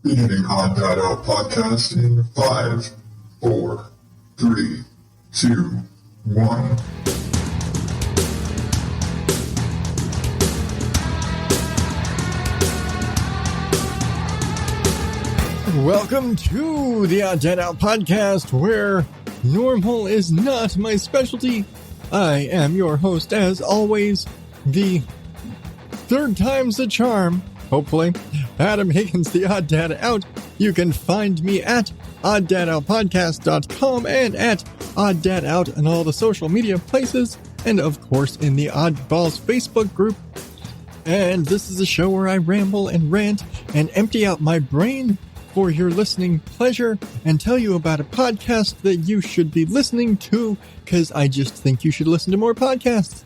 Beginning ODO podcast in 5, 4, 3, 2, 1. Welcome to the ODO podcast, where normal is not my specialty. I am your host, as always, the third time's the charm, hopefully, Adam Higgins, the Odd Dad Out. You can find me at odddadoutpodcast.com and at Odd Dad Out on all the social media places, and of course in the Oddballs Facebook group. And this is a show where I ramble and rant and empty out my brain for your listening pleasure and tell you about a podcast that you should be listening to, because I just think you should listen to more podcasts.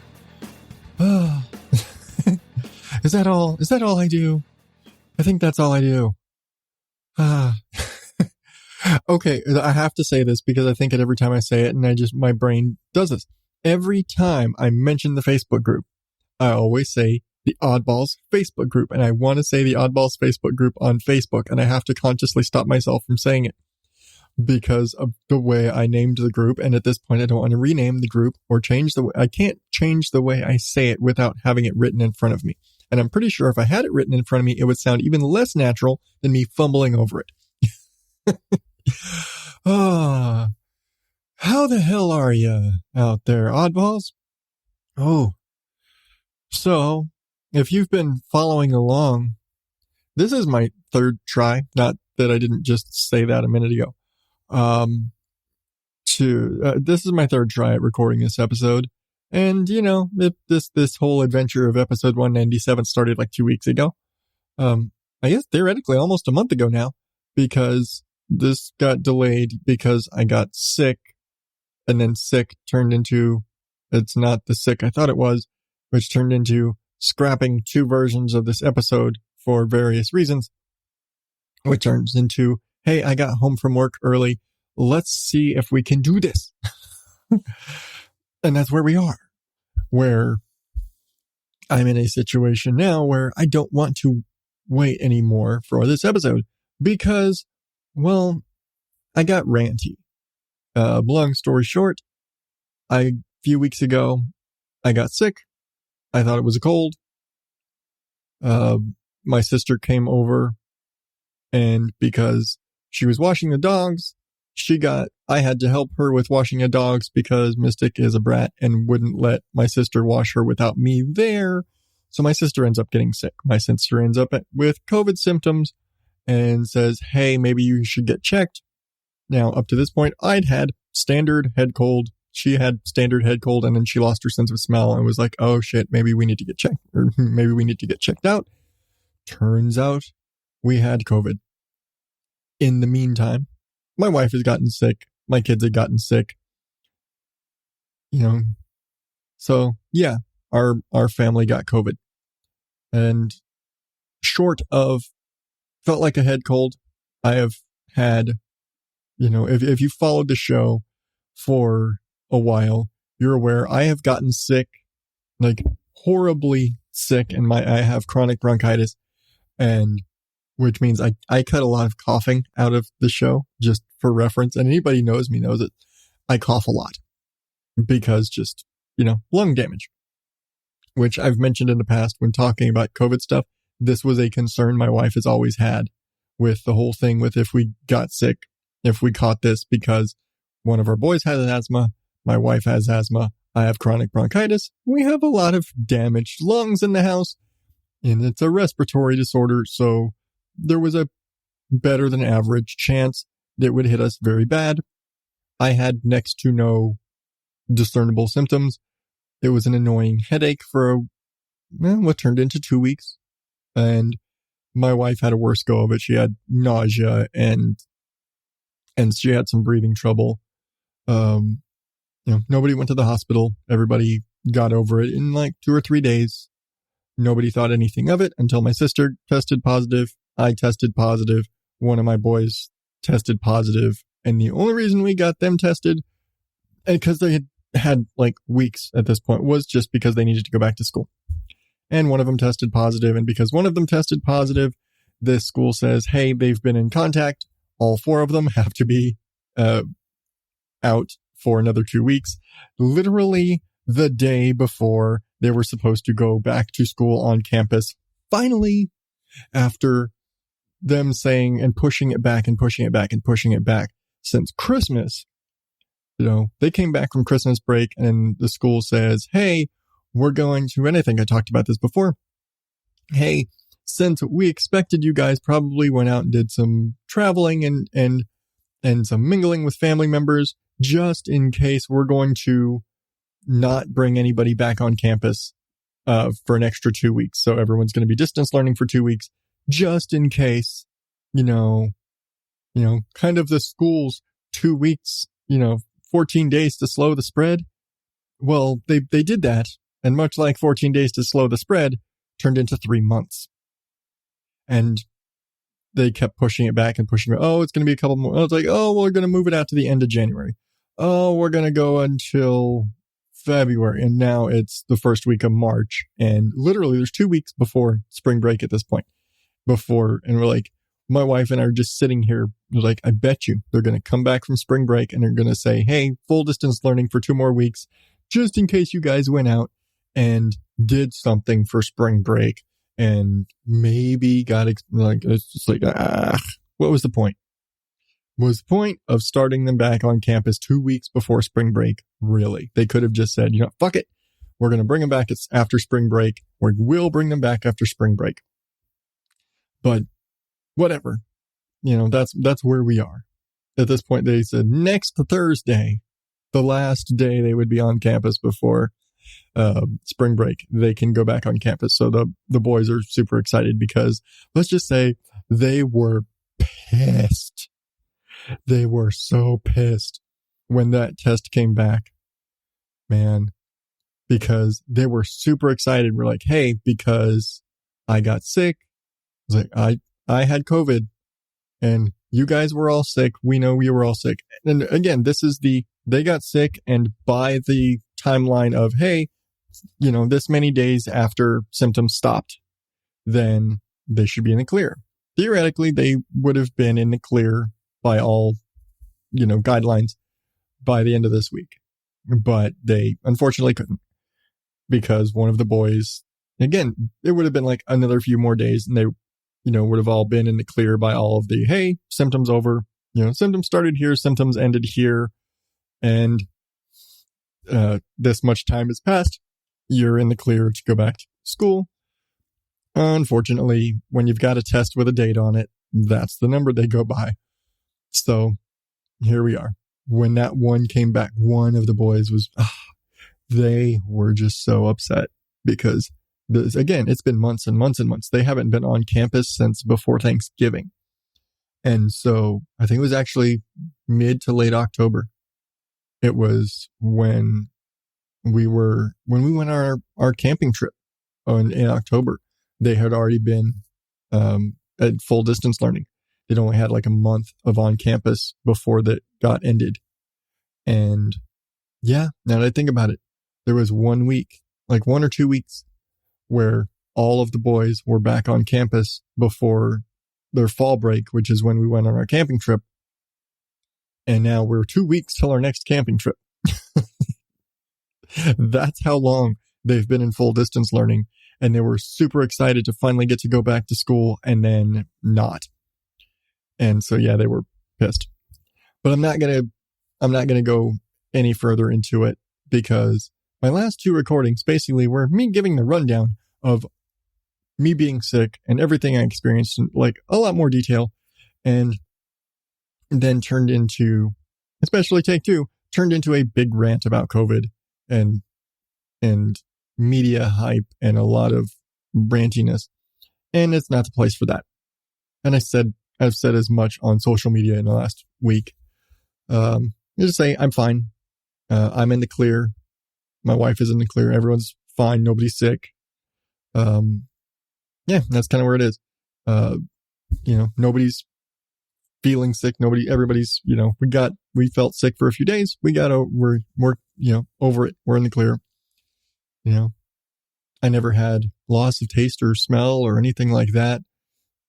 Is that all I do? I think that's all I do. Okay, I have to say this because I think it every time I say it, and my brain does this. Every time I mention the Facebook group, I always say the Oddballs Facebook group, and I want to say the Oddballs Facebook group on Facebook, and I have to consciously stop myself from saying it because of the way I named the group, and at this point I don't want to rename the group or change the way. I can't change the way I say it without having it written in front of me. And I'm pretty sure if I had it written in front of me, it would sound even less natural than me fumbling over it. How the hell are you out there, oddballs? So if you've been following along, this is my third try. Not that I didn't just say that a minute ago. This is my third try at recording this episode. And, you know, this whole adventure of episode 197 started like 2 weeks ago. I guess theoretically almost a month ago now, because this got delayed because I got sick, and then sick turned into, it's not the sick I thought it was, which turned into scrapping 2 versions of this episode for various reasons, which turns into, hey, I got home from work early. Let's see if we can do this. And that's where we are, where I'm in a situation now where I don't want to wait anymore for this episode because, well, I got ranty. Long story short, a few weeks ago, I got sick. I thought it was a cold. My sister came over, and because she was washing the dogs, I had to help her with washing the dogs because Mystic is a brat and wouldn't let my sister wash her without me there. So my sister ends up getting sick. My sister ends up with COVID symptoms and says, hey, maybe you should get checked. Now, up to this point, I'd had standard head cold. She had standard head cold, and then she lost her sense of smell and was like, oh shit, maybe we need to get checked, or maybe we need to get checked out. Turns out we had COVID. In the meantime, my wife has gotten sick. My kids had gotten sick. You know, so yeah, our family got COVID. And short of felt like a head cold, I have had, you know, if you followed the show for a while, you're aware I have gotten sick, like horribly sick, and I have chronic bronchitis, and which means I cut a lot of coughing out of the show, just for reference. And anybody knows me knows it. I cough a lot because just, you know, lung damage, which I've mentioned in the past when talking about COVID stuff. This was a concern my wife has always had with the whole thing with if we got sick, if we caught this, because one of our boys has asthma. My wife has asthma. I have chronic bronchitis. We have a lot of damaged lungs in the house, and it's a respiratory disorder. So there was a better than average chance that it would hit us very bad. I had next to no discernible symptoms. It was an annoying headache for what turned into 2 weeks. And my wife had a worse go of it. She had nausea and she had some breathing trouble. You know, nobody went to the hospital. Everybody got over it in like 2 or 3 days. Nobody thought anything of it until my sister tested positive. I tested positive. One of my boys tested positive. And the only reason we got them tested, because they had like weeks at this point, was just because they needed to go back to school. And one of them tested positive. And because one of them tested positive, this school says, hey, they've been in contact. All 4 of them have to be out for another 2 weeks. Literally the day before they were supposed to go back to school on campus. Finally, after them saying and pushing it back and pushing it back and pushing it back since Christmas, they came back from Christmas break and the school says, hey, we're going to, and I think I talked about this before. Hey, since we expected you guys probably went out and did some traveling and some mingling with family members, just in case we're going to not bring anybody back on campus for an extra 2 weeks. So everyone's going to be distance learning for 2 weeks, just in case, kind of the school's 2 weeks, 14 days to slow the spread. Well, they did that. And much like 14 days to slow the spread, turned into 3 months. And they kept pushing it back and pushing it. Oh, it's going to be a couple more. I was like, oh, we're going to move it out to the end of January. Oh, we're going to go until February. And now it's the first week of March. And literally there's 2 weeks before spring break at this point. And we're like, my wife and I are just sitting here. We're like, I bet you they're going to come back from spring break and they're going to say, hey, full distance learning for 2 more weeks, just in case you guys went out and did something for spring break and maybe it's just like, what was the point? Was the point of starting them back on campus 2 weeks before spring break? Really? They could have just said, fuck it. We're going to bring them back after spring break. We will bring them back after spring break. But whatever, that's where we are. At this point, they said next Thursday, the last day they would be on campus before spring break, they can go back on campus. So the boys are super excited because let's just say they were pissed. They were so pissed when that test came back, man, because they were super excited. We're like, hey, because I got sick. I was like, I had COVID and you guys were all sick. We know you were all sick. And again, they got sick, and by the timeline of, hey, this many days after symptoms stopped, then they should be in the clear. Theoretically, they would have been in the clear by all, guidelines by the end of this week. But they unfortunately couldn't, because one of the boys, again, it would have been like another few more days and they, would have all been in the clear by all of the, hey, symptoms over, symptoms started here, symptoms ended here. And this much time has passed. You're in the clear to go back to school. Unfortunately, when you've got a test with a date on it, that's the number they go by. So here we are. When that one came back, one of the boys was, they were just so upset because again, it's been months and months and months. They haven't been on campus since before Thanksgiving. And so I think it was actually mid to late October. It was when we went on our camping trip in October. They had already been at full distance learning. They'd only had like a month of on campus before that got ended. And yeah, now that I think about it, there was 1 week, like 1 or 2 weeks, where all of the boys were back on campus before their fall break, which is when we went on our camping trip. And now we're 2 weeks till our next camping trip. That's how long they've been in full distance learning. And they were super excited to finally get to go back to school and then not. And so, yeah, they were pissed. But I'm not going to go any further into it because my last 2 recordings basically were me giving the rundown of me being sick and everything I experienced in like a lot more detail, and then turned into, especially take 2, turned into a big rant about COVID and media hype and a lot of rantiness. And it's not the place for that. And I've said as much on social media in the last week. Just say I'm fine. I'm in the clear. My wife is in the clear. Everyone's fine. Nobody's sick. Yeah, that's kind of where it is. Nobody's feeling sick. Everybody's, we felt sick for a few days. We're over it. We're in the clear. I never had loss of taste or smell or anything like that.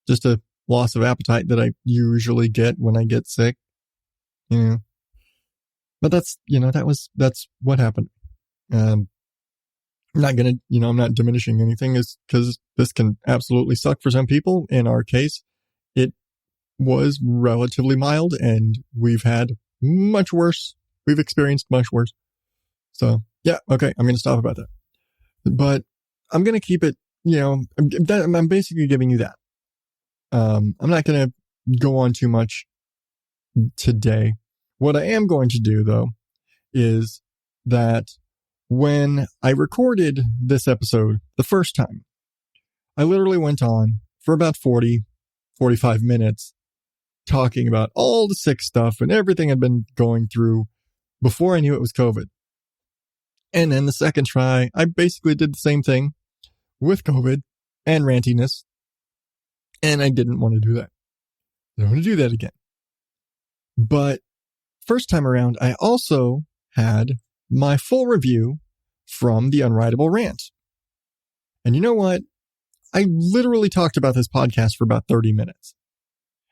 just a loss of appetite that I usually get when I get sick. But that's what happened. I'm not gonna, I'm not diminishing anything, is because this can absolutely suck for some people. In our case, it was relatively mild, and we've had much worse. We've experienced much worse. So yeah, okay, I'm gonna stop about that. But I'm gonna keep it. I'm basically giving you that. I'm not gonna go on too much today. What I am going to do, though, is that when I recorded this episode the first time, I literally went on for about 45 minutes talking about all the sick stuff and everything I'd been going through before I knew it was COVID. And then the second try, I basically did the same thing with COVID and rantiness. And I didn't want to do that. I don't want to do that again. But first time around, I also had my full review from the Unwritable Rant. And you know what? I literally talked about this podcast for about 30 minutes.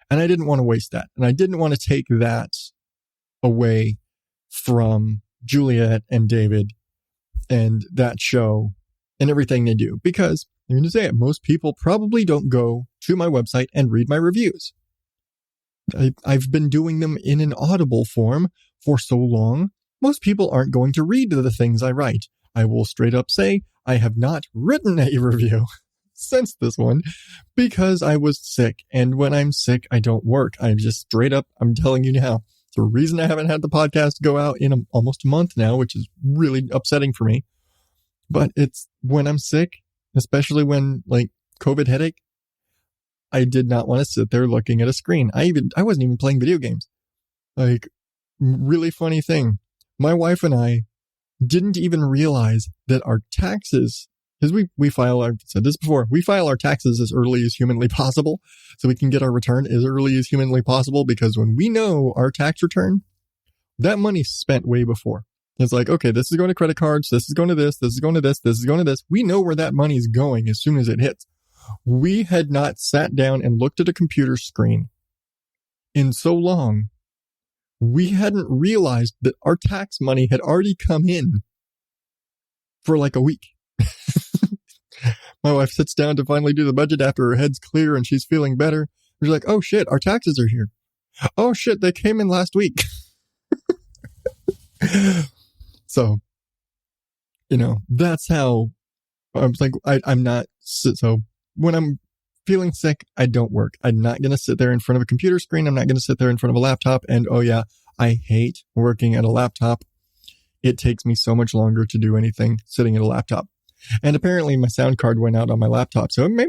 And I didn't want to waste that. And I didn't want to take that away from Juliette and David and that show and everything they do. Because, I'm going to say it, most people probably don't go to my website and read my reviews. I've been doing them in an audible form for so long. Most people aren't going to read the things I write. I will straight up say I have not written a review since this one because I was sick. And when I'm sick, I don't work. I'm just straight up, I'm telling you now. The reason I haven't had the podcast go out in almost a month now, which is really upsetting for me. But it's when I'm sick, especially when like COVID headache, I did not want to sit there looking at a screen. I wasn't even playing video games. Like, really funny thing. My wife and I didn't even realize that our taxes, because we file I've said this before, we file our taxes as early as humanly possible so we can get our return as early as humanly possible, because when we know our tax return, that money's spent way before. It's like, okay, this is going to credit cards, this is going to this is going to this is going to this. We know where that money's going as soon as it hits. We had not sat down and looked at a computer screen in so long. We hadn't realized that our tax money had already come in for like a week. My wife sits down to finally do the budget after her head's clear and she's feeling better. She's like, oh shit, our taxes are here. Oh shit, they came in last week. So, that's how I was like, I'm not, so when I'm feeling sick, I don't work. I'm not going to sit there in front of a computer screen. I'm not going to sit there in front of a laptop. And oh yeah, I hate working at a laptop. It takes me so much longer to do anything sitting at a laptop. And apparently my sound card went out on my laptop. So it may,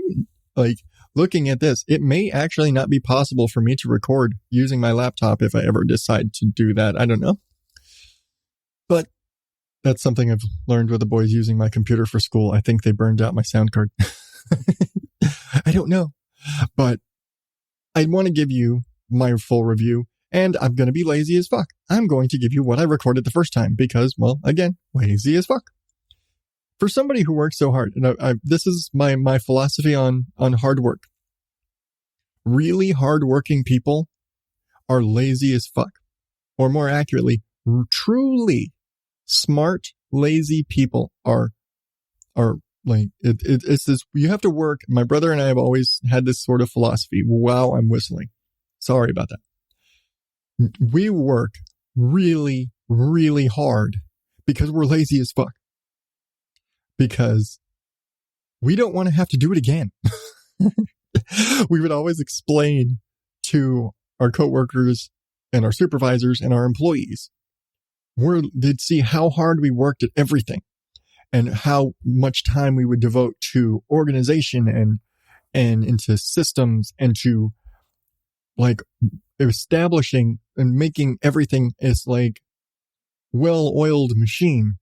like, looking at this, it may actually not be possible for me to record using my laptop if I ever decide to do that. I don't know. But that's something I've learned with the boys using my computer for school. I think they burned out my sound card. I don't know. But I want to give you my full review, and I'm going to be lazy as fuck. I'm going to give you what I recorded the first time because, well, again, lazy as fuck. For somebody who works so hard, and this is my philosophy on hard work. Really hardworking people are lazy as fuck. Or more accurately, truly smart, lazy people are like, it's this, you have to work. My brother and I have always had this sort of philosophy. Wow, I'm whistling. Sorry about that. We work really, really hard because we're lazy as fuck. Because we don't want to have to do it again. We would always explain to our coworkers and our supervisors and our employees, they'd see how hard we worked at everything and how much time we would devote to organization and into systems and to like establishing and making everything as like well-oiled machine.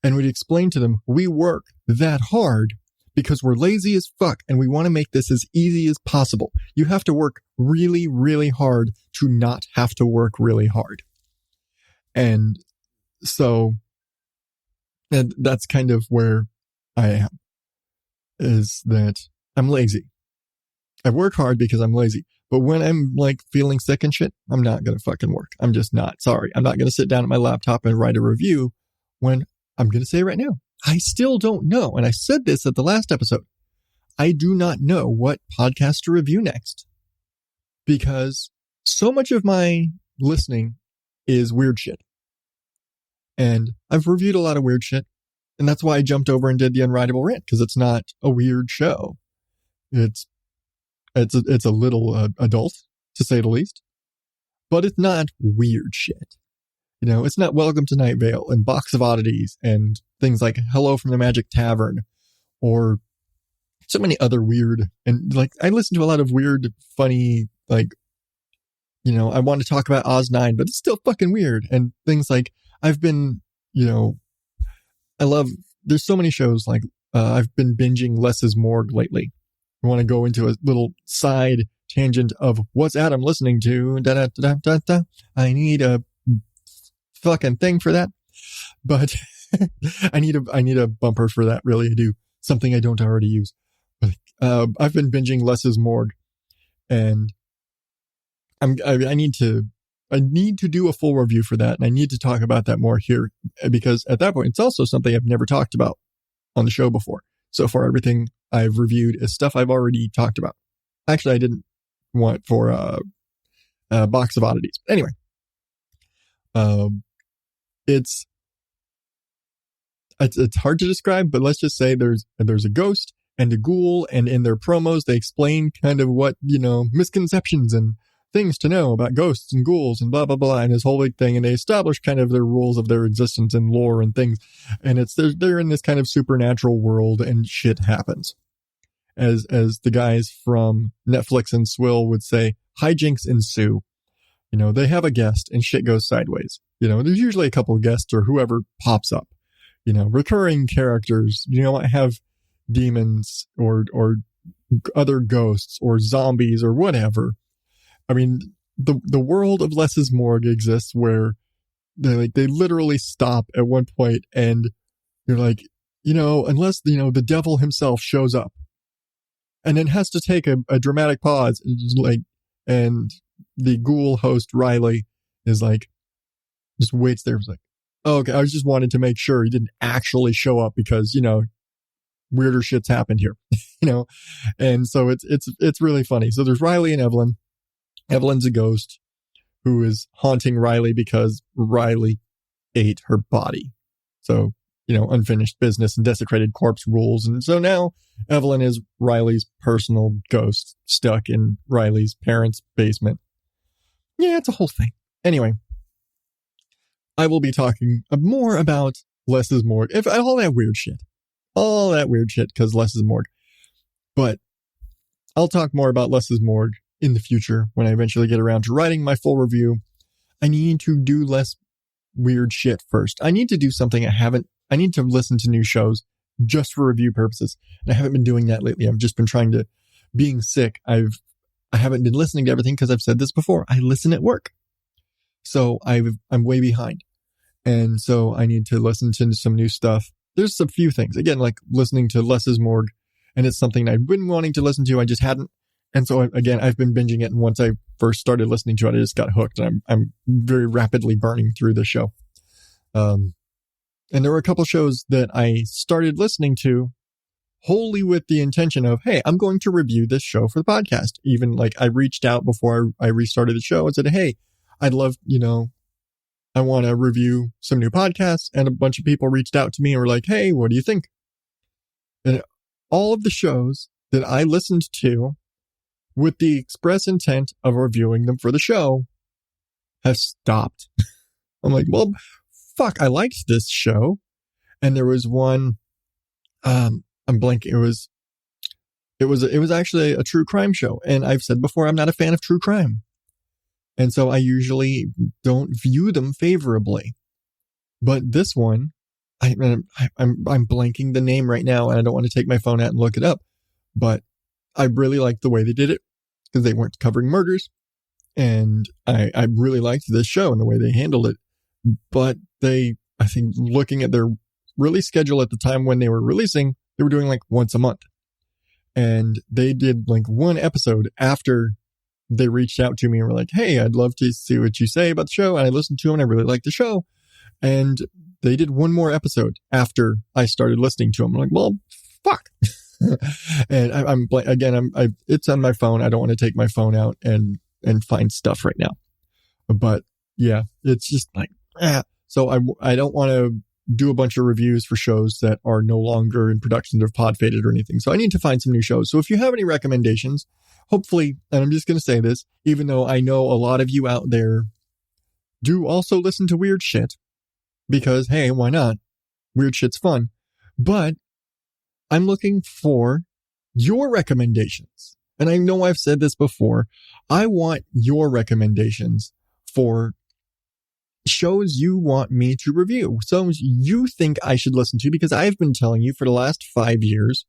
And we'd explain to them, we work that hard because we're lazy as fuck and we want to make this as easy as possible. You have to work really, really hard to not have to work really hard. And so that's kind of where I am, is that I'm lazy. I work hard because I'm lazy. But when I'm like feeling sick and shit, I'm not going to fucking work. I'm just not. Sorry. I'm not going to sit down at my laptop and write a review when I'm going to say right now, I still don't know. And I said this at the last episode. I do not know what podcast to review next because so much of my listening is weird shit. And I've reviewed a lot of weird shit. And that's why I jumped over and did the Unwritable Rant, because it's not a weird show. It's a little adult, to say the least. But it's not weird shit. You know, it's not Welcome to Night Vale and Box of Oddities and things like Hello from the Magic Tavern or so many other weird. And like, I listen to a lot of weird, funny, like, you know, I want to talk about Oz 9, but it's still fucking weird. And things like I've been, you know, there's so many shows like I've been binging Less Is Morgue lately. I want to go into a little side tangent of what's Adam listening to. I need a fucking thing for that. But I need a bumper for that. Really, I do. Something I don't already use. But, I've been binging Less Is Morgue, and I need to do a full review for that, and I need to talk about that more here, because at that point, it's also something I've never talked about on the show before. So far, everything I've reviewed is stuff I've already talked about. Actually, I didn't want for a Box of Oddities. Anyway, it's hard to describe, but let's just say there's a ghost and a ghoul, and in their promos, they explain kind of what, you know, misconceptions and things to know about ghosts and ghouls and blah, blah, blah, and this whole big thing. And they establish kind of their rules of their existence and lore and things. And they're in this kind of supernatural world, and shit happens. As the guys from Netflix and Swill would say, hijinks ensue. You know, they have a guest and shit goes sideways. You know, there's usually a couple of guests or whoever pops up. You know, recurring characters, you know, I have demons or other ghosts or zombies or whatever. I mean, the world of Less Is Morgue exists where they literally stop at one point and you're like, you know, unless, you know, the devil himself shows up and then has to take a dramatic pause, and the ghoul host Riley is like, just waits there. It's like, oh, okay, I just wanted to make sure he didn't actually show up because, you know, weirder shit's happened here, you know? And so it's really funny. So there's Riley and Evelyn. Evelyn's a ghost who is haunting Riley because Riley ate her body. So, you know, unfinished business and desecrated corpse rules. And so now Evelyn is Riley's personal ghost stuck in Riley's parents' basement. Yeah, it's a whole thing. Anyway, I will be talking more about Less Is Morgue. All that weird shit, because Less Is Morgue. But I'll talk more about Less Is Morgue in the future when I eventually get around to writing my full review. I need to do less weird shit first. I need to do something I need to listen to new shows just for review purposes. And I haven't been doing that lately. I've just been being sick. I haven't been listening to everything because I've said this before. I listen at work. So I'm way behind. And so I need to listen to some new stuff. There's a few things. Again, like listening to Less Is Morgue. And it's something I've been wanting to listen to. I just hadn't. And so again, I've been binging it. And once I first started listening to it, I just got hooked. And I'm very rapidly burning through the show. And there were a couple shows that I started listening to wholly with the intention of, hey, I'm going to review this show for the podcast. Even like I reached out before I restarted the show and said, hey, I'd love, you know, I want to review some new podcasts. And a bunch of people reached out to me and were like, hey, what do you think? And all of the shows that I listened to with the express intent of reviewing them for the show have stopped. I'm like, well, fuck, I liked this show. And there was one, I'm blanking. It was actually a true crime show. And I've said before, I'm not a fan of true crime. And so I usually don't view them favorably. But this one, I'm blanking the name right now, and I don't want to take my phone out and look it up. But I really liked the way they did it because they weren't covering murders. And I really liked this show and the way they handled it. But I think looking at their release schedule at the time when they were releasing, they were doing like once a month. And they did like one episode after they reached out to me and were like, hey, I'd love to see what you say about the show. And I listened to them and I really liked the show. And they did one more episode after I started listening to them. I'm like, well, fuck. And it's on my phone. I don't want to take my phone out and find stuff right now. But yeah, it's just like, So I don't want to do a bunch of reviews for shows that are no longer in production of Pod Faded or anything. So I need to find some new shows. So if you have any recommendations, hopefully, and I'm just going to say this, even though I know a lot of you out there do also listen to weird shit, because, hey, why not? Weird shit's fun. But I'm looking for your recommendations. And I know I've said this before. I want your recommendations for shows you want me to review. So you think I should listen to, because I've been telling you for the last 5 years.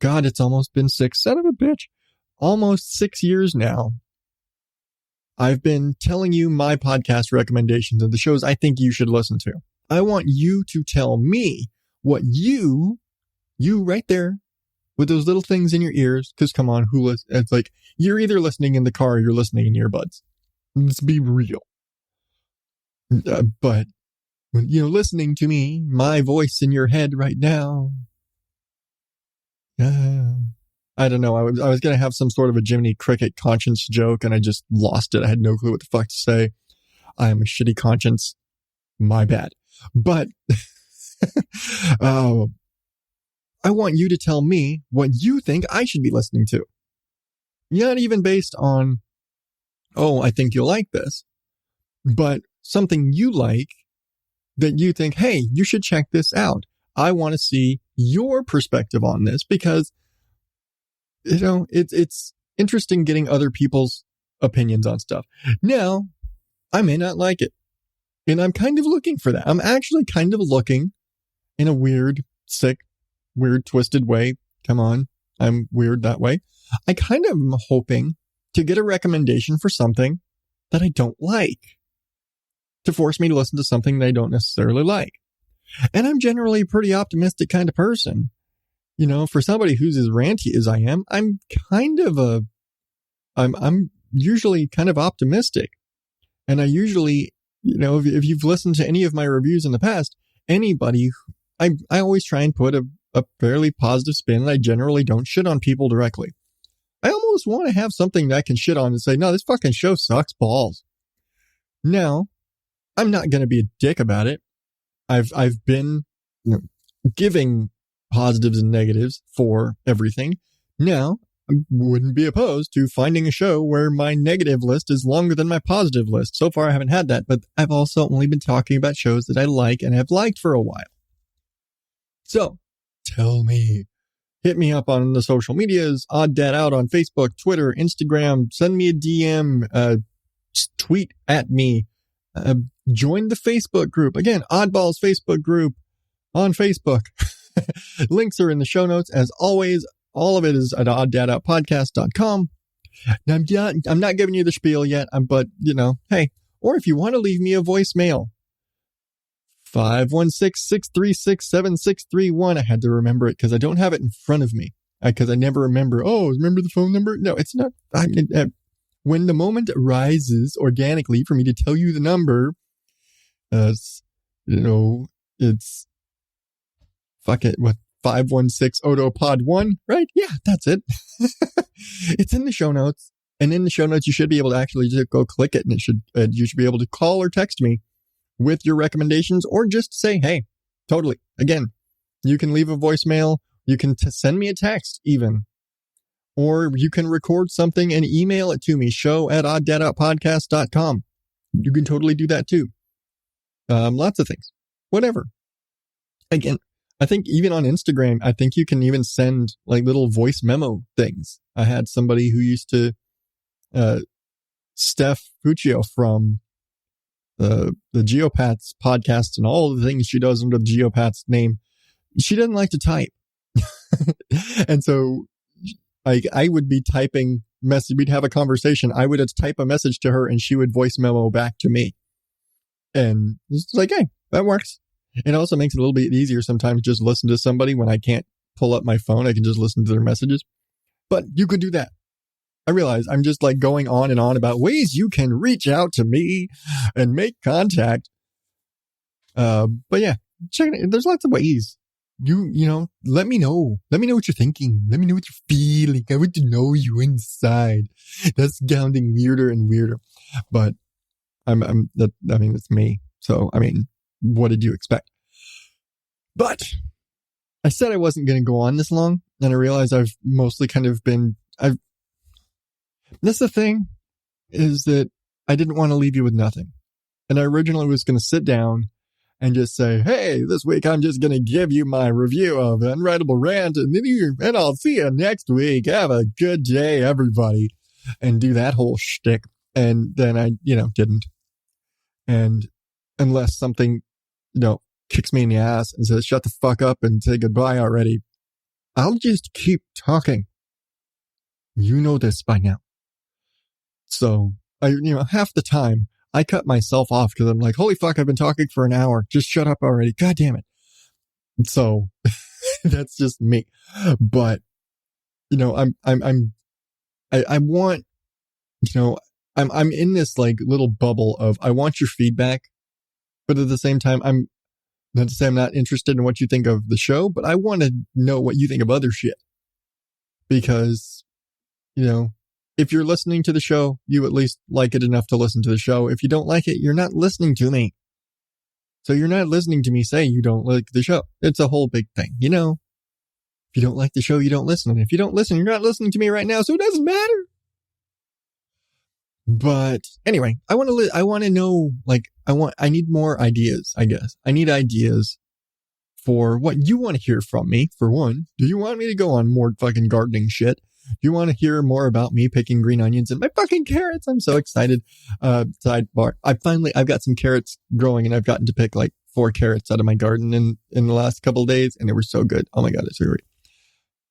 God, it's almost been 6, son of a bitch. Almost 6 years now. I've been telling you my podcast recommendations of the shows I think you should listen to. I want you to tell me what you right there with those little things in your ears. Cause come on, it's like, you're either listening in the car or you're listening in earbuds. Let's be real. But when, listening to me, my voice in your head right now. I don't know. I was going to have some sort of a Jiminy Cricket conscience joke and I just lost it. I had no clue what the fuck to say. I am a shitty conscience. My bad. But I want you to tell me what you think I should be listening to. Not even based on, I think you'll like this, but something you like that you think, hey, you should check this out. I want to see your perspective on this because, it's interesting getting other people's opinions on stuff. Now, I may not like it. And I'm kind of looking for that. I'm actually kind of looking in a weird, sick, weird, twisted way. Come on. I'm weird that way. I kind of am hoping to get a recommendation for something that I don't like, to force me to listen to something that I don't necessarily like. And I'm generally a pretty optimistic kind of person. For somebody who's as ranty as I am, I'm usually kind of optimistic. And I usually, if you've listened to any of my reviews in the past, I always try and put a fairly positive spin, and I generally don't shit on people directly. I almost want to have something that I can shit on and say, no, this fucking show sucks balls. Now, I'm not going to be a dick about it. I've been giving positives and negatives for everything. Now, I wouldn't be opposed to finding a show where my negative list is longer than my positive list. So far, I haven't had that, but I've also only been talking about shows that I like and have liked for a while. So, tell me. Hit me up on the social medias, Odd Dad Out on Facebook, Twitter, Instagram, send me a DM, tweet at me, join the Facebook group. Again, Oddball's Facebook group on Facebook. Links are in the show notes. As always, all of it is at oddadoutpodcast.com. Now, I'm not giving you the spiel yet, but, hey, or if you want to leave me a voicemail, 516-636-7631. I had to remember it because I don't have it in front of me. Because I never remember, remember the phone number? No, it's not. When the moment arises organically for me to tell you the number, it's fuck it, what, 516 ODO Pod 1, right? Yeah, that's it. It's in the show notes. And in the show notes, you should be able to actually just go click it, and you should be able to call or text me with your recommendations, or just say, hey, totally. Again, you can leave a voicemail. You can send me a text even, or you can record something and email it to me, show@oddadoutpodcast.com. You can totally do that too. Lots of things, whatever. Again, I think even on Instagram, I think you can even send like little voice memo things. I had somebody who used to, Steph Fuccio from the Geopats podcast and all the things she does under the Geopats name. She doesn't like to type. And so I would be typing message. We'd have a conversation. I would type a message to her and she would voice memo back to me. And it's like, hey, that works. It also makes it a little bit easier sometimes just listen to somebody when I can't pull up my phone. I can just listen to their messages. But you could do that. I realize I'm just like going on and on about ways you can reach out to me and make contact. But yeah, check it. There's lots of ways. You know, let me know. Let me know what you're thinking. Let me know what you're feeling. I want to know you inside. That's sounding weirder and weirder. But it's me. So, what did you expect? But I said I wasn't going to go on this long. And I realized I've mostly kind of been, that's the thing, is that I didn't want to leave you with nothing. And I originally was going to sit down and just say, hey, this week I'm just going to give you my review of Unwritable Rant, and I'll see you next week. Have a good day, everybody. And do that whole shtick. And then I, didn't. And unless something, kicks me in the ass and says, shut the fuck up and say goodbye already, I'll just keep talking. You know this by now. So, half the time I cut myself off because I'm like, holy fuck, I've been talking for an hour. Just shut up already. God damn it. So that's just me. But, I'm in this like little bubble of, I want your feedback, but at the same time, I'm not to say I'm not interested in what you think of the show, but I want to know what you think of other shit. Because, if you're listening to the show, you at least like it enough to listen to the show. If you don't like it, you're not listening to me. So you're not listening to me say you don't like the show. It's a whole big thing, If you don't like the show, you don't listen. And if you don't listen, you're not listening to me right now, so it doesn't matter. But anyway, I want to know, I need more ideas, I guess. I need ideas for what you want to hear from me. For one, do you want me to go on more fucking gardening shit? Do you want to hear more about me picking green onions and my fucking carrots? I'm so excited. Sidebar. I've got some carrots growing and I've gotten to pick like 4 carrots out of my garden in the last couple of days, and they were so good. Oh my God, it's so great.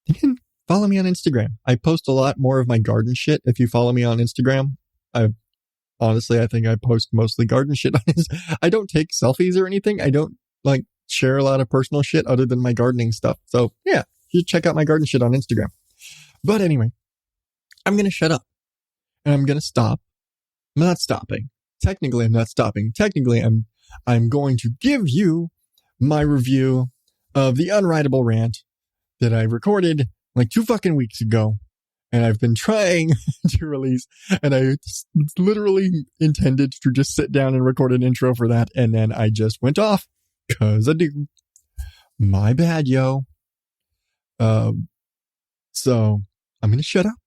You can follow me on Instagram. I post a lot more of my garden shit. If you follow me on Instagram, I think I post mostly garden shit. I don't take selfies or anything. I don't share a lot of personal shit other than my gardening stuff. So yeah, you check out my garden shit on Instagram. But anyway, I'm going to shut up and I'm going to stop. I'm not stopping. Technically, I'm not stopping. Technically, I'm going to give you my review of the Unwritable Rant that I recorded like 2 fucking weeks ago. And I've been trying to release, and I literally intended to just sit down and record an intro for that. And then I just went off because I do. My bad, yo. So I'm going to shut up.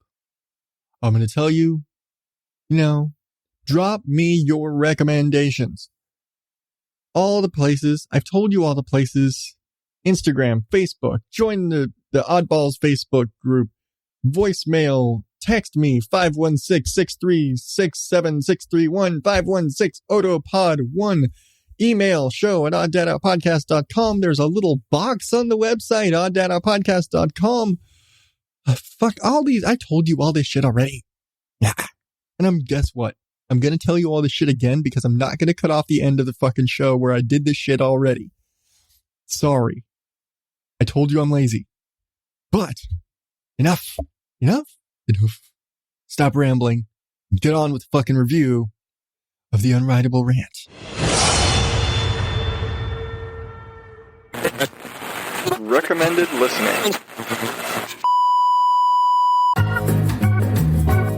I'm going to tell you, drop me your recommendations. All the places. I've told you all the places. Instagram, Facebook, join the Oddballs Facebook group. Voicemail, text me, 516-636-7631, 516-ODO-POD1. Email, show@odddatapodcast.com. There's a little box on the website, odddatapodcast.com. Fuck all these. I told you all this shit already. Yeah. And guess what? I'm going to tell you all this shit again because I'm not going to cut off the end of the fucking show where I did this shit already. Sorry. I told you I'm lazy. But enough. Stop rambling. Get on with the fucking review of the Unwritable Rant. Recommended listening.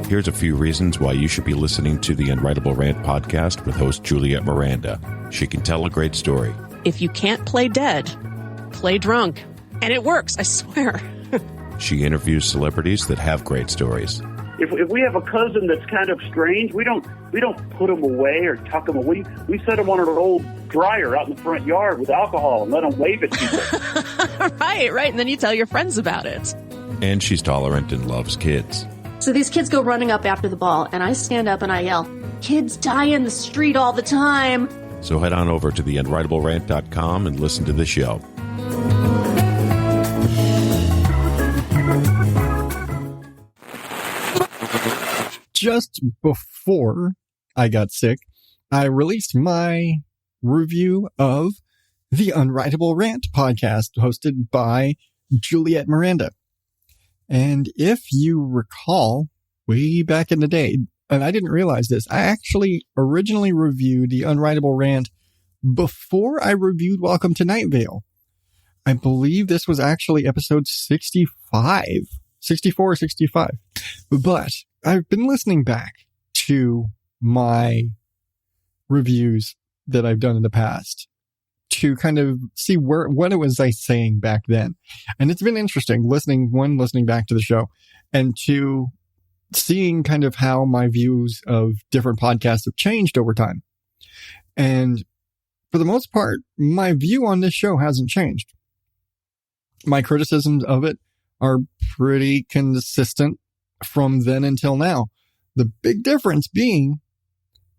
Here's a few reasons why you should be listening to the Unwritable Rant podcast with host Juliette Miranda. She can tell a great story. If you can't play dead, play drunk. And it works, I swear. She interviews celebrities that have great stories. If we have a cousin that's kind of strange, we don't put him away or tuck him away. We set him on an old dryer out in the front yard with alcohol and let him wave at people. Right. And then you tell your friends about it. And she's tolerant and loves kids. So these kids go running up after the ball, and I stand up and I yell, "Kids die in the street all the time." So head on over to theunwritablerant.com and listen to the show. Just before I got sick, I released my review of the Unwritable Rant podcast hosted by Juliette Miranda. And if you recall, way back in the day, and I didn't realize this, I actually originally reviewed the Unwritable Rant before I reviewed Welcome to Night Vale. I believe this was actually episode 64 or 65. But I've been listening back to my reviews that I've done in the past to kind of see what it was I saying back then. And it's been interesting listening back to the show and to seeing kind of how my views of different podcasts have changed over time. And for the most part, my view on this show hasn't changed. My criticisms of it are pretty consistent from then until now. The big difference being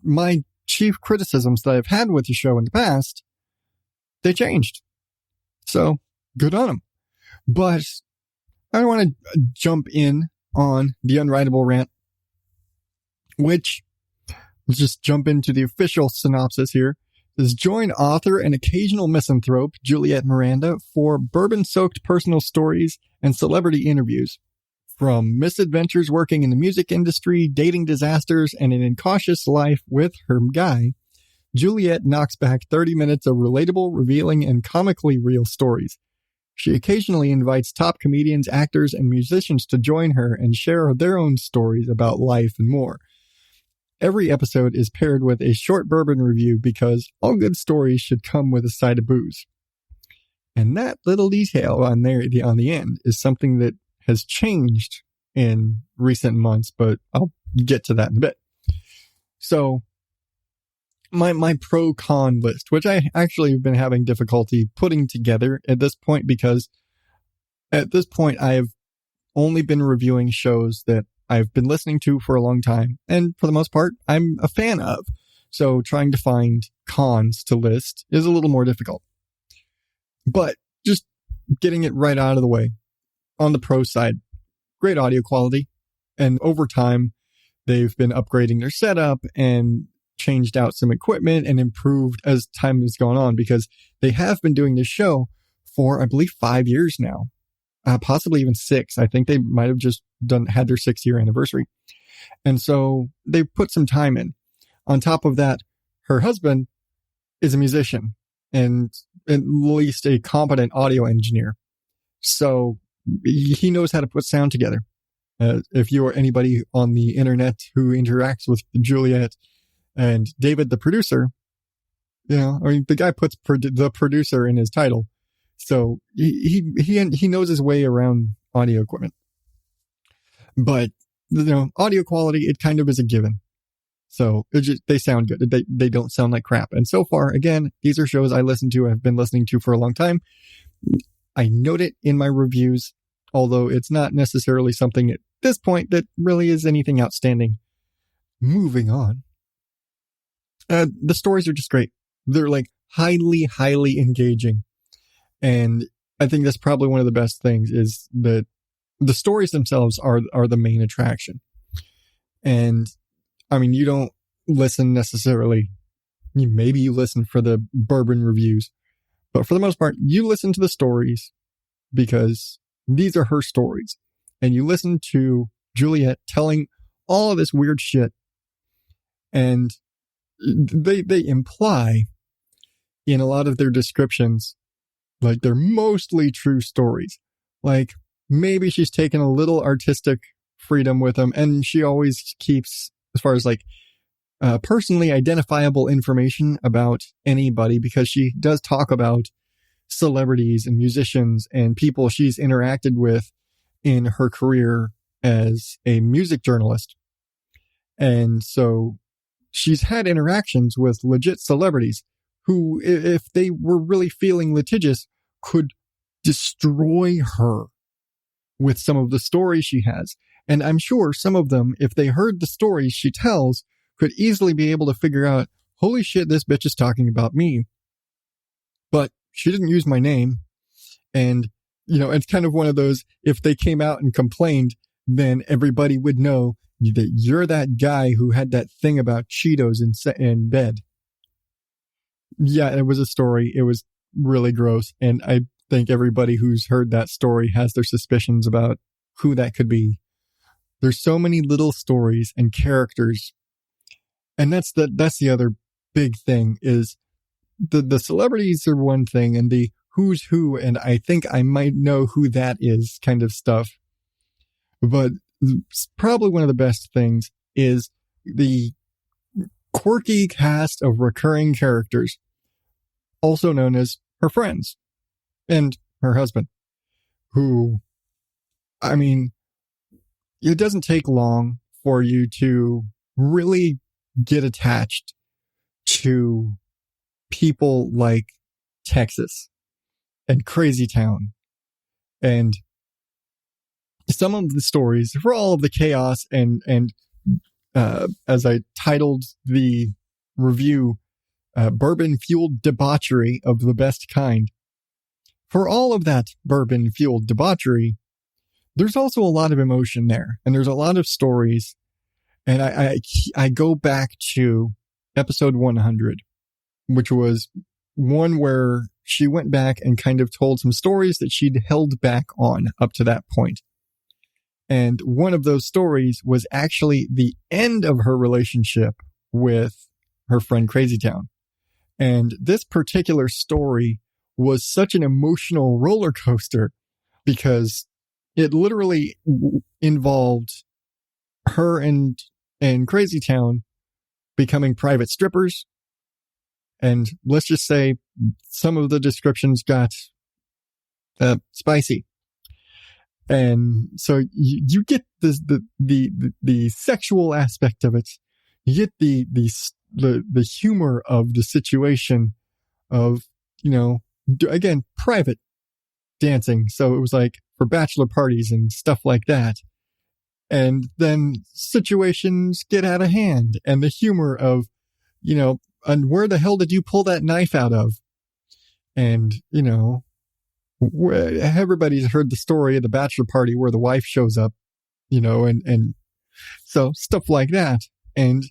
my chief criticisms that I've had with the show in the past, they changed. So good on them. But I want to jump in on the Unwritable Rant, which, let's just jump into the official synopsis here. Is join author and occasional misanthrope Juliette Miranda for bourbon-soaked personal stories and celebrity interviews. From misadventures working in the music industry, dating disasters, and an incautious life with her guy, Juliette knocks back 30 minutes of relatable, revealing, and comically real stories. She occasionally invites top comedians, actors, and musicians to join her and share their own stories about life and more. Every episode is paired with a short bourbon review because all good stories should come with a side of booze. And that little detail on the end is something that has changed in recent months, but I'll get to that in a bit. So my pro-con list, which I actually have been having difficulty putting together at this point, because at this point I have only been reviewing shows that I've been listening to for a long time, and for the most part, I'm a fan of. So trying to find cons to list is a little more difficult. But just getting it right out of the way. On the pro side, great audio quality, and over time, they've been upgrading their setup and changed out some equipment and improved as time has gone on, because they have been doing this show for, I believe, 5 years now. Possibly even 6. I think they might have just had their 6-year anniversary. And so they put some time in. On top of that, her husband is a musician and at least a competent audio engineer. So he knows how to put sound together. If you are anybody on the internet who interacts with Juliette and David, the producer, the guy puts the producer in his title. So he knows his way around audio equipment. But, audio quality, it kind of is a given. So they sound good. They don't sound like crap. And so far, again, these are shows I have been listening to for a long time. I note it in my reviews, although it's not necessarily something at this point that really is anything outstanding. Moving on. The stories are just great. They're like highly, highly engaging. And I think that's probably one of the best things is that the stories themselves are the main attraction. And I mean, you don't listen necessarily. Maybe you listen for the bourbon reviews, but for the most part, you listen to the stories because these are her stories. And you listen to Juliette telling all of this weird shit. And they imply in a lot of their descriptions, like they're mostly true stories. Like maybe she's taken a little artistic freedom with them, and she always keeps, as far as like personally identifiable information about anybody, because she does talk about celebrities and musicians and people she's interacted with in her career as a music journalist. And so she's had interactions with legit celebrities who, if they were really feeling litigious, could destroy her with some of the stories she has. And I'm sure some of them, if they heard the stories she tells, could easily be able to figure out, holy shit, this bitch is talking about me. But she didn't use my name. And, it's kind of one of those, if they came out and complained, then everybody would know that you're that guy who had that thing about Cheetos in bed. Yeah, it was a story. It was really gross. And think everybody who's heard that story has their suspicions about who that could be. There's so many little stories and characters. And that's the other big thing is the celebrities are one thing and the who's who, and I think I might know who that is kind of stuff. But probably one of the best things is the quirky cast of recurring characters, also known as her friends and her husband, who, I mean, it doesn't take long for you to really get attached to people like Texas and Crazy Town and some of the stories, for all of the chaos and as I titled the review, bourbon-fueled debauchery of the best kind. For all of that bourbon-fueled debauchery, there's also a lot of emotion there, and there's a lot of stories. And I go back to episode 100, which was one where she went back and kind of told some stories that she'd held back on up to that point. And one of those stories was actually the end of her relationship with her friend Crazy Town. And this particular story was such an emotional roller coaster because it literally involved her and Crazy Town becoming private strippers. And let's just say some of the descriptions got spicy. And so you get the sexual aspect of it. You get the humor of the situation of, again, private dancing. So it was like for bachelor parties and stuff like that. And then situations get out of hand and the humor of, and where the hell did you pull that knife out of? And, everybody's heard the story of the bachelor party where the wife shows up, and so stuff like that. And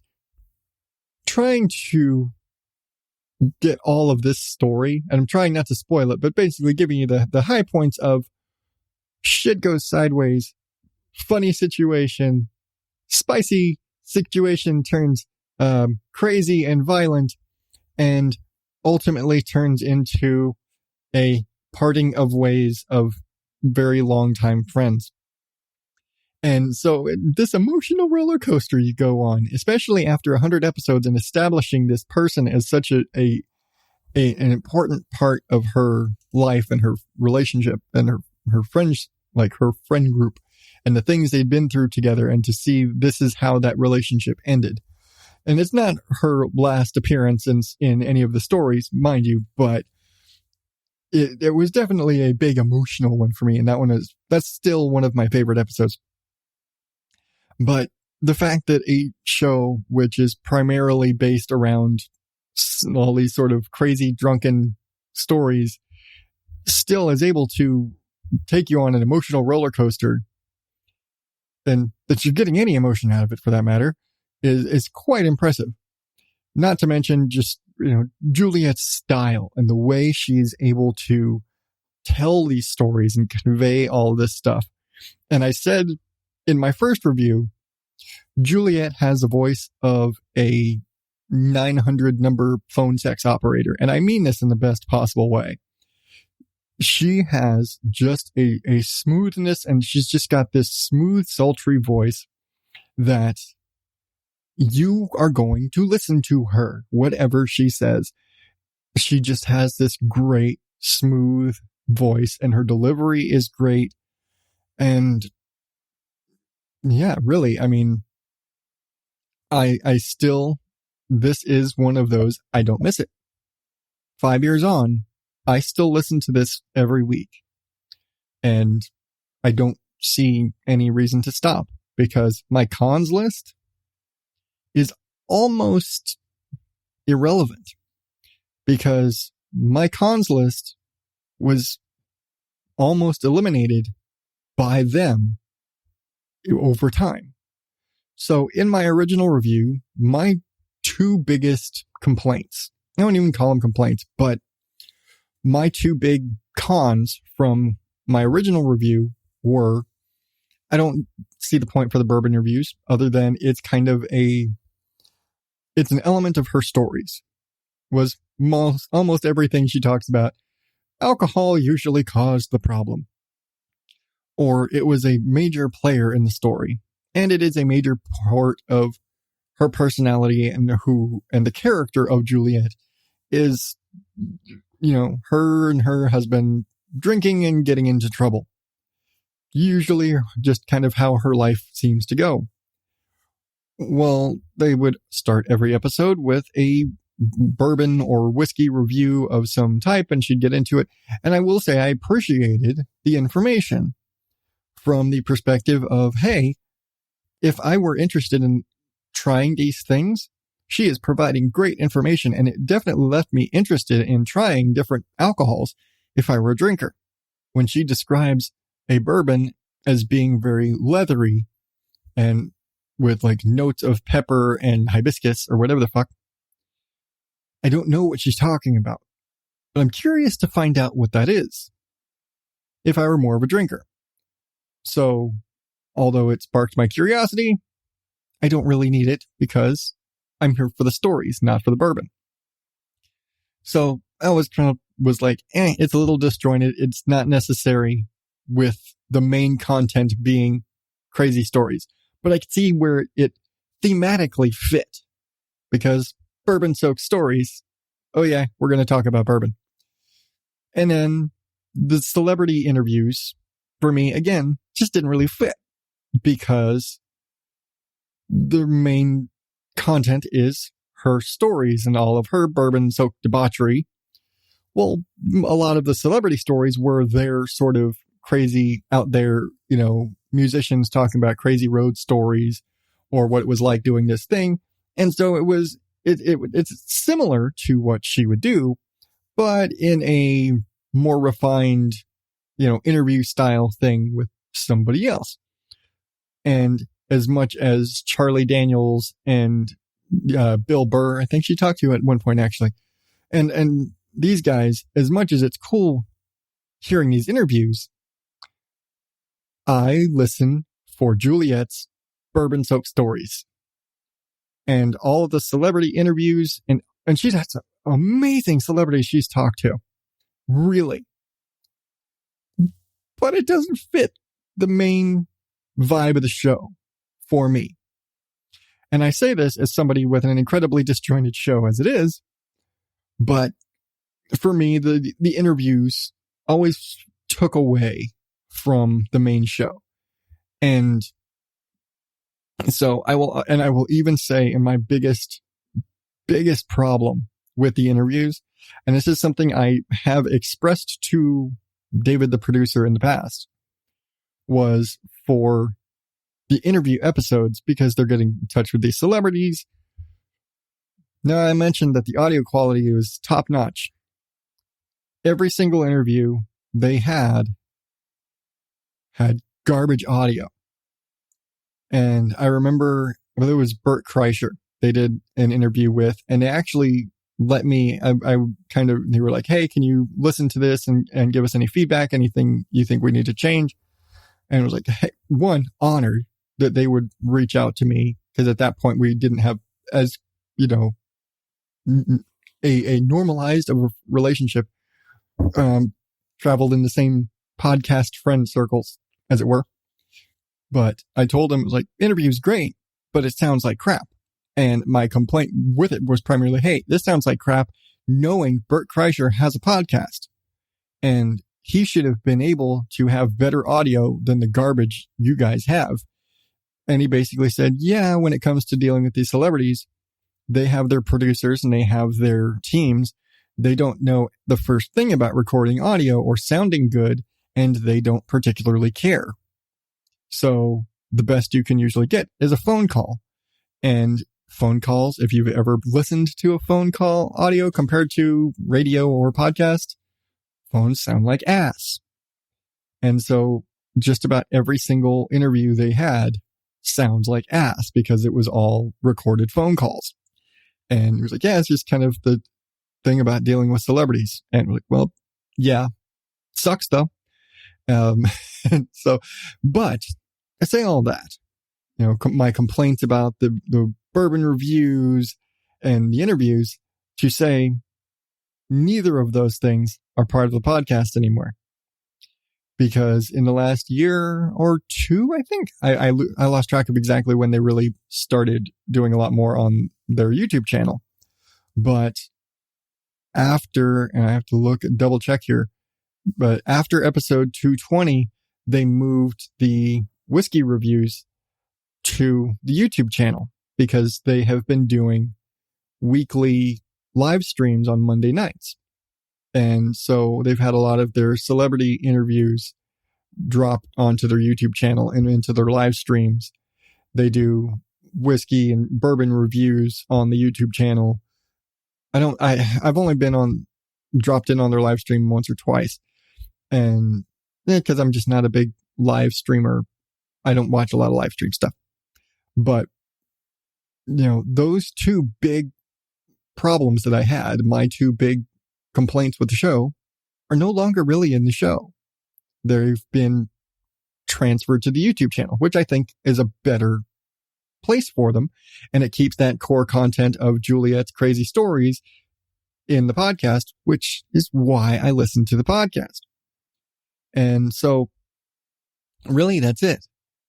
trying to get all of this story, and I'm trying not to spoil it, but basically giving you the high points of shit goes sideways, funny situation, spicy situation turns crazy and violent, and ultimately turns into a parting of ways of very long time friends. And so this emotional roller coaster you go on, especially after 100 episodes and establishing this person as such an important part of her life and her relationship and her friends, like her friend group and the things they'd been through together, and to see this is how that relationship ended. And it's not her last appearance in any of the stories, mind you, but it was definitely a big emotional one for me. And that's still one of my favorite episodes. But the fact that a show which is primarily based around all these sort of crazy drunken stories still is able to take you on an emotional roller coaster, and that you're getting any emotion out of it for that matter, is quite impressive. Not to mention just, Juliette's style and the way she's able to tell these stories and convey all this stuff. And I said in my first review, Juliette has the voice of a 900 number phone sex operator. And I mean this in the best possible way. She has just a smoothness, and she's just got this smooth, sultry voice that you are going to listen to her, whatever she says. She just has this great, smooth voice, and her delivery is great. And yeah, really, I mean, I still, this is one of those, I don't miss it. 5 years on, I still listen to this every week. And I don't see any reason to stop, because my cons list is almost irrelevant, because my cons list was almost eliminated by them over time. So in my original review, my two biggest complaints, I don't even call them complaints, but my two big cons from my original review were, I don't see the point for the bourbon reviews other than it's kind of it's an element of her stories. Was almost everything she talks about, alcohol usually caused the problem. Or it was a major player in the story. And it is a major part of her personality and the character of Juliette is, her and her husband drinking and getting into trouble. Usually just kind of how her life seems to go. Well, they would start every episode with a bourbon or whiskey review of some type, and she'd get into it. And I will say I appreciated the information from the perspective of, hey, if I were interested in trying these things, she is providing great information, and it definitely left me interested in trying different alcohols if I were a drinker. When she describes a bourbon as being very leathery and with like notes of pepper and hibiscus or whatever the fuck, I don't know what she's talking about, but I'm curious to find out what that is if I were more of a drinker. So, although it sparked my curiosity, I don't really need it because I'm here for the stories, not for the bourbon. So I was it's a little disjointed. It's not necessary with the main content being crazy stories, but I could see where it thematically fit because bourbon-soaked stories. Oh yeah, we're going to talk about bourbon. And then the celebrity interviews for me, again, just didn't really fit because the main content is her stories and all of her bourbon-soaked debauchery. Well, a lot of the celebrity stories were their sort of crazy out there, musicians talking about crazy road stories or what it was like doing this thing. And so it's similar to what she would do, but in a more refined, interview style thing with somebody else. And as much as Charlie Daniels and Bill Burr, I think she talked to at one point actually, and these guys, as much as it's cool hearing these interviews, I listen for Juliette's bourbon-soaked stories. And all of the celebrity interviews, and she's had some amazing celebrities she's talked to. Really. But it doesn't fit the main vibe of the show for me. And I say this as somebody with an incredibly disjointed show as it is, but for me, the interviews always took away from the main show. And so I will even say in my biggest problem with the interviews, and this is something I have expressed to David, the producer, in the past, was for the interview episodes, because they're getting in touch with these celebrities. Now, I mentioned that the audio quality was top notch. Every single interview they had garbage audio. And I remember it was Bert Kreischer they did an interview with, and they actually let me, they were like, hey, can you listen to this and give us any feedback, anything you think we need to change? And it was like, hey, honored that they would reach out to me, because at that point we didn't have as, a normalized of a relationship, traveled in the same podcast friend circles, as it were. But I told him, it was like, interview's great, but it sounds like crap. And my complaint with it was primarily, hey, this sounds like crap, knowing Bert Kreischer has a podcast. And he should have been able to have better audio than the garbage you guys have. And he basically said, yeah, when it comes to dealing with these celebrities, they have their producers and they have their teams. They don't know the first thing about recording audio or sounding good, and they don't particularly care. So the best you can usually get is a phone call. And phone calls, if you've ever listened to a phone call audio compared to radio or podcast, phones sound like ass. And so just about every single interview they had sounds like ass because it was all recorded phone calls. And he was like, yeah, it's just kind of the thing about dealing with celebrities. And we're like, well, yeah, Sucks though. But I say all that, my complaints about the bourbon reviews and the interviews to say neither of those things are part of the podcast anymore. Because in the last year or two, I think I lost track of exactly when they really started doing a lot more on their YouTube channel. But after, and I have to double check here, but after episode 220, they moved the whiskey reviews to the YouTube channel because they have been doing weekly live streams on Monday nights. And so they've had a lot of their celebrity interviews drop onto their YouTube channel and into their live streams. They do whiskey and bourbon reviews on the YouTube channel. I've only dropped in on their live stream once or twice. And because I'm just not a big live streamer, I don't watch a lot of live stream stuff. But, those two big problems that I had, my two big complaints with the show, are no longer really in the show. They've been transferred to the YouTube channel, which I think is a better place for them. And it keeps that core content of Juliette's crazy stories in the podcast, which is why I listen to the podcast. And so really that's it.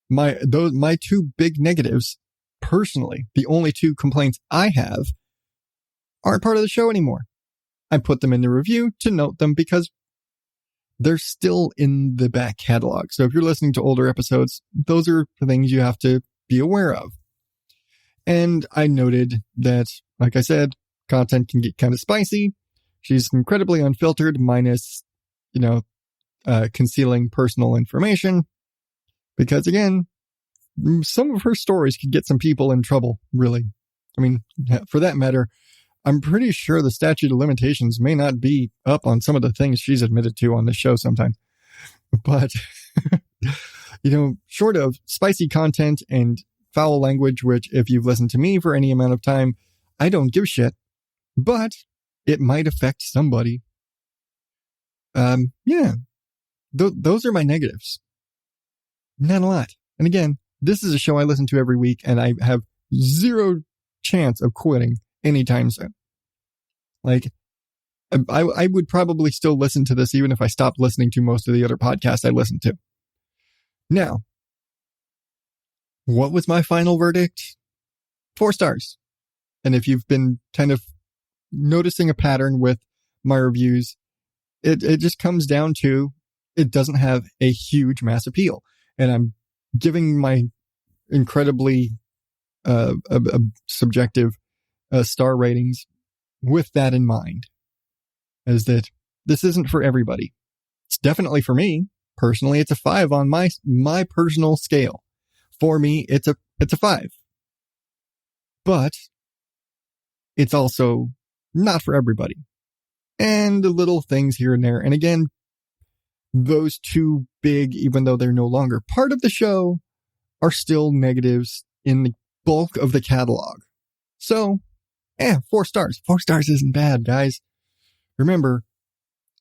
My two big negatives, personally, the only two complaints I have, aren't part of the show anymore. I put them in the review to note them because they're still in the back catalog. So if you're listening to older episodes, those are the things you have to be aware of. And I noted that, like I said, content can get kind of spicy. She's incredibly unfiltered, minus, concealing personal information. Because again, some of her stories could get some people in trouble, really. I mean, for that matter, I'm pretty sure the statute of limitations may not be up on some of the things she's admitted to on the show sometimes. But, short of spicy content and foul language, which if you've listened to me for any amount of time, I don't give a shit, but it might affect somebody. Those are my negatives. Not a lot. And again, this is a show I listen to every week and I have zero chance of quitting anytime soon. Like, I would probably still listen to this even if I stopped listening to most of the other podcasts I listen to. Now, what was my final verdict? 4 stars. And if you've been kind of noticing a pattern with my reviews, it just comes down to it doesn't have a huge mass appeal. And I'm giving my incredibly subjective star ratings with that in mind, is that this isn't for everybody. It's definitely for me. Personally, it's a 5 on my personal scale. For me, it's a 5. But it's also not for everybody. And the little things here and there. And again, those two big, even though they're no longer part of the show, are still negatives in the bulk of the catalog. So, 4 stars. 4 stars isn't bad, guys. Remember,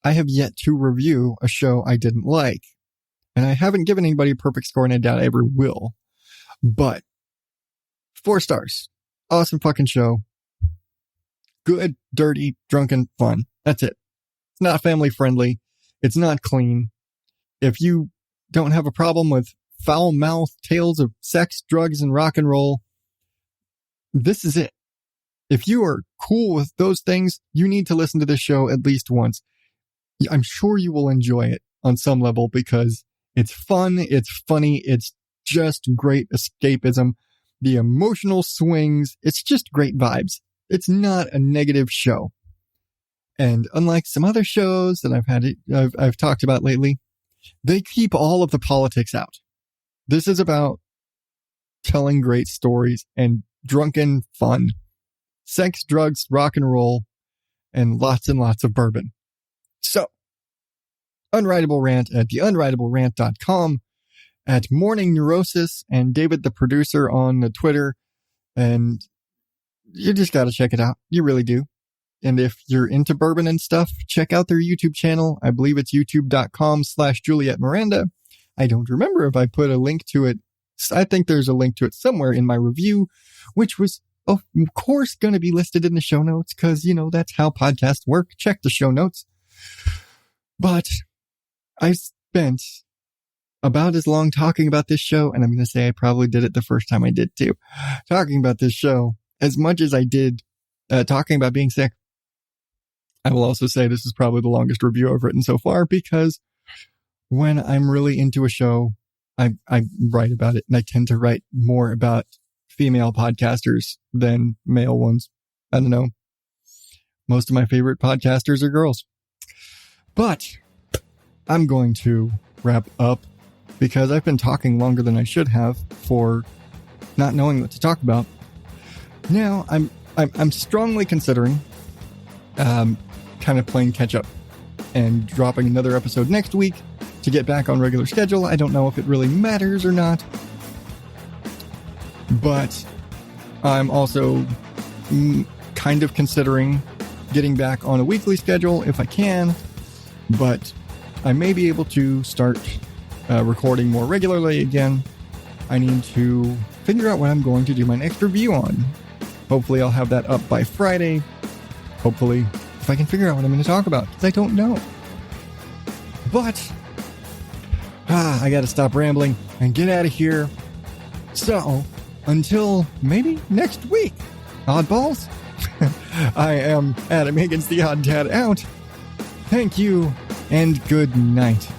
I have yet to review a show I didn't like. And I haven't given anybody a perfect score, and I doubt I ever will. But 4 stars. Awesome fucking show. Good, dirty, drunken fun. That's it. It's not family friendly. It's not clean. If you don't have a problem with foul-mouthed tales of sex, drugs, and rock and roll, this is it. If you are cool with those things, you need to listen to this show at least once. I'm sure you will enjoy it on some level because it's fun, it's funny, it's just great escapism. The emotional swings, it's just great vibes. It's not a negative show. And unlike some other shows that I've talked about lately, they keep all of the politics out. This is about telling great stories and drunken fun. Sex, drugs, rock and roll, and lots of bourbon. So, Unwritable Rant at theunwritablерant.com, at Morning Neurosis and David the producer on the Twitter, and you just gotta check it out. You really do. And if you're into bourbon and stuff, check out their YouTube channel. I believe it's youtube.com/Juliette Miranda. I don't remember if I put a link to it. I think there's a link to it somewhere in my review, which was, of course, going to be listed in the show notes because, that's how podcasts work. Check the show notes. But I spent about as long talking about this show, and I'm going to say I probably did it the first time I did too, talking about this show as much as I did talking about being sick. I will also say this is probably the longest review I've written so far because when I'm really into a show, I write about it, and I tend to write more about female podcasters than male ones. I don't know. Most of my favorite podcasters are girls. But I'm going to wrap up because I've been talking longer than I should have for not knowing what to talk about. Now I'm strongly considering kind of playing catch up and dropping another episode next week to get back on regular schedule. I don't know if it really matters or not, but I'm also kind of considering getting back on a weekly schedule if I can, but I may be able to start recording more regularly again. I need to figure out what I'm going to do my next review on. Hopefully I'll have that up by Friday. Hopefully, if I can figure out what I'm going to talk about, because I don't know. But I got to stop rambling and get out of here. So, until maybe next week, oddballs, I am Adam Higgins, the Odd Dad, out. Thank you, and good night.